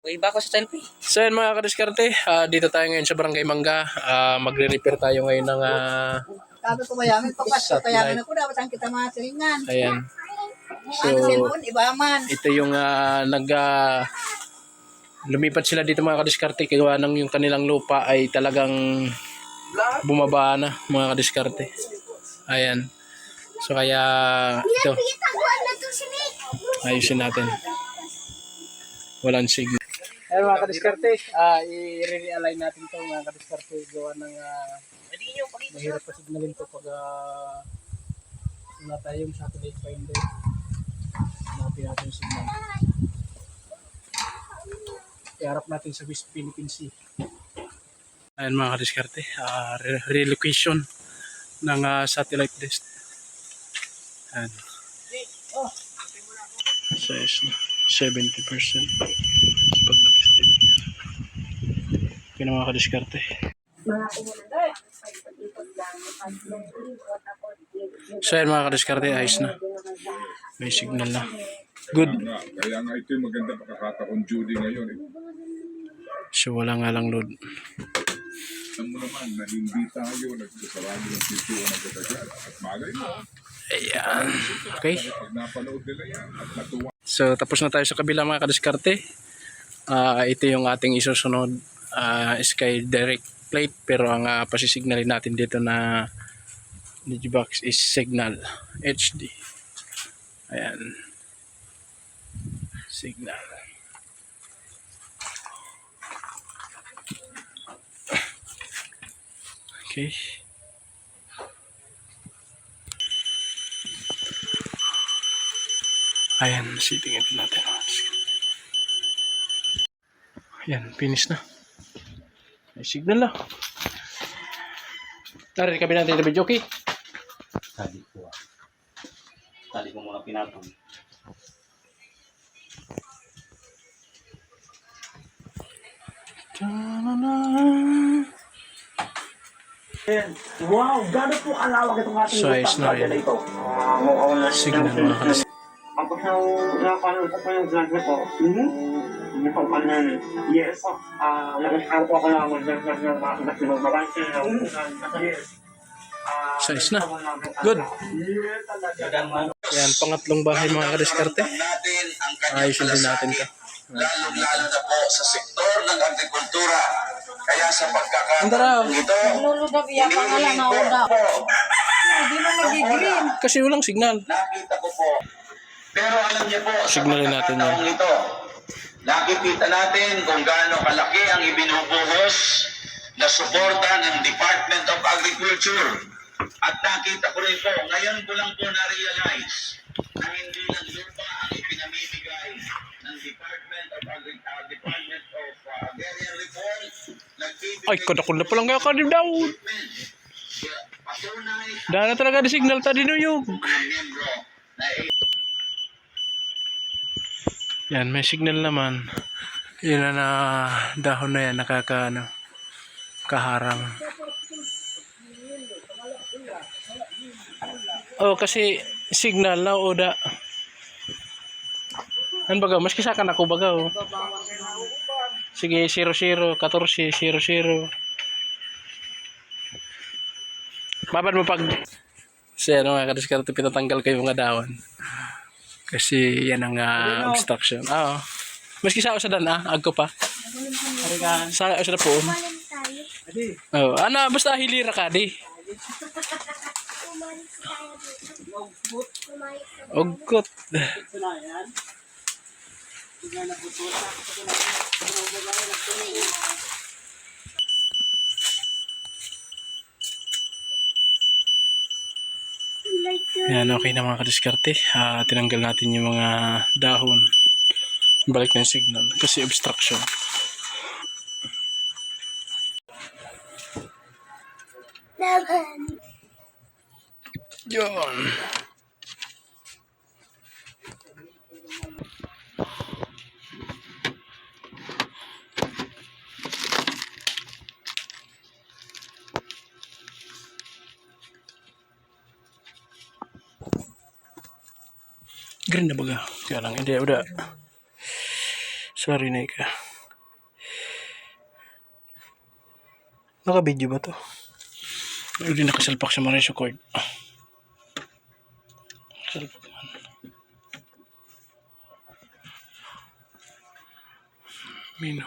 Uy, ba ako sa selfie? So yun mga kadiskarte, dito tayo ngayon sa Barangay Mangga. Magre-repair tayo ngayon ng Sabi ko mayamin, pagpasko kaya satellite. nga ko dapat ang kita mga silingan. Ayan. So, Ano cellphone, iba man. ito yung lumipat sila dito mga kadiskarte. Kaya ng yung kanilang lupa ay talagang bumaba na mga kadiskarte. Ayan. So kaya ito, ayusin natin. Walang signal. Ayan mga kadiskarte, i-realign natin to mga kadiskarte. Gawa ng mahirap pa signalin to pag wala tayong satellite finder. Hanapin natin yung signal. Iharap natin sa West Philippine Sea. Ayan mga kadiskarte, relocation ng satellite dish. Ayan. Size na 70%. Paglabis din. Okay na mga kadiskarte. So yan mga kadiskarte, ayos na. May signal na. Good. Kaya nga ito yung maganda pagkakataon Judy ngayon. So wala nga lang load. Alam mo naman na hindi tayo nagsasarado ng sityo o nagdadagal. At malay mo, Ayan. Okay. pag napanood nila yan at natuwa. So tapos na tayo sa kabila mga kadiskarte. Ito yung ating isusunod Sky Direct plate. Pero ang pasisignalin natin dito na Digibox is Signal HD. Ayan. Signal. Okay. Ayan, sitingin natin. Ayan, finish na. May signal na. Tara, kami natin ito video, okay? Tali ko muna pinatong. Wow, gano'n po kalawak itong ating Size na rin. ito. Mukhang na Signal mga kadiskarte. Tapos napanood ko po yung vlog niyo po. Hindi po kanan. Yes. Nag-share po ako lang mag-vlog ng mga kagasibang babansi. Yes. Size na. Good. Ayan, pangatlong bahay mga kadiskarte. Ayusin din natin ito. Lalo na po sa sektor ng agrikultura. Kaya sa Andaraw. pagkakataon ito, Luludab iya pangalan na oda. Hindi mo nag-green. Kasi walang signal. nakita ko po. Pero alam niyo po, Signalin sa natin pagkakataong yan. ito, nakikita natin kung gaano kalaki ang ibinubuhos na suporta ng Department of Agriculture. At nakita ko rin po, ngayon ko lang po na-realize na hindi lang lupa ang ipinamimigay ng Department of Agrarian Reform. Ay, kadakon na palang kaya kanin daw. Dahil na talaga di signal tadi nuyog. Yan, may signal naman. Yun na dahon na yan, kaharang. Oh, kasi signal na oda. Ano baga, mas kisakan ako baga oh. Sige, 00, 14, 00. Babad mo pag kasi ano nga kadiskarte pinatanggal ko yung mga dahon. Kasi yan ang obstruction. Oo. Maski sa usadan agko pa. Sa usad po. Oh, ana basta hilira ka di. Ogkot. Yan, okay na mga kadiskarte. Tinanggal natin yung mga dahon. Balik na yung signal. Kasi obstruction. Yun. Green na baga. Kaya lang, hindi, udah. Sorry na ika. Naka-video ba to? Hindi nakasalpak sa Marisol Court. Salpak man. Mino.